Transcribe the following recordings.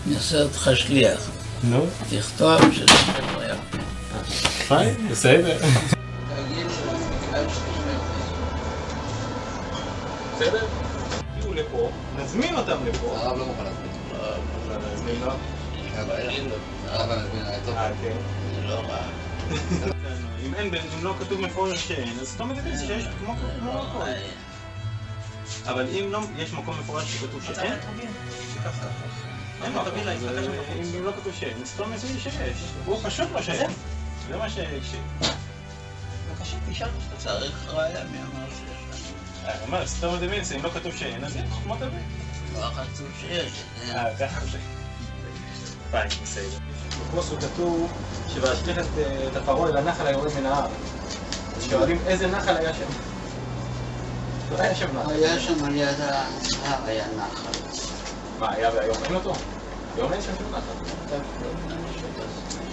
אני אעשה אותך שליח. נו? תכתוב שזה ספר יפה. פיין, בסדר. בסדר? תהיו לפה, נזמין אותם לפה. הרב לא מוכן להזמין. לא נזמין לו. הרב נזמין, טוב. כן. זה לא רע. אם לא כתוב מפורש שאין, אז זאת אומרת שיש כמו הכל. אבל אם לא, יש מקום מפורש שכתוב שאין? אין מקום, אם לא כתוב שאין, זאת אומרת שיש. הוא פשוט לא שאין. זה מה בבקשה, תשאל שאתה צריך ראיה, מי אמר שיש לנו? אומר, סתום דמינסה, אם לא כתוב שאין, אז יש, כמו תבין. לא כתוב שיש. ככה זה. פיין, בסדר. בפוסק כתוב שבהשליך את הפרעה אל הנחל היורד מן ההר. אז שואלים איזה נחל היה שם? לא היה שם נחל. היה שם על יד ההר, היה נחל. מה, היה והיום אין אותו? היום אין שם שום נחל.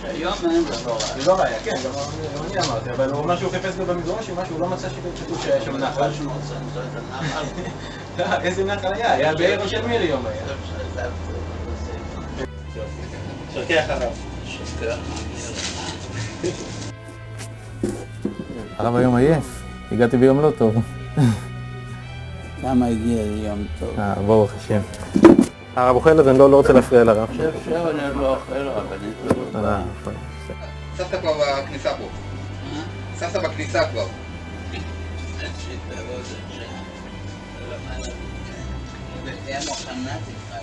שהיום אין זה לא רע. זה לא ראיה, כן, גם אני אמרתי, אבל הוא אומר שהוא חיפש לו במדרש, הוא לא מצא שכתוב שהיה שם נחל. איזה נחל היה? היה באר של מירי יום היה. שרקי אחריו. הרב היום עייף, הגעתי ביום לא טוב. למה הגיע לי יום טוב? ברוך השם. הרב אוכל אז אני לא רוצה להפריע לרב. אני חושב שאני לא אוכל רבנית לא בא. סבתא כבר בכניסה פה. סבתא בכניסה כבר. היה מוכנה תקרא.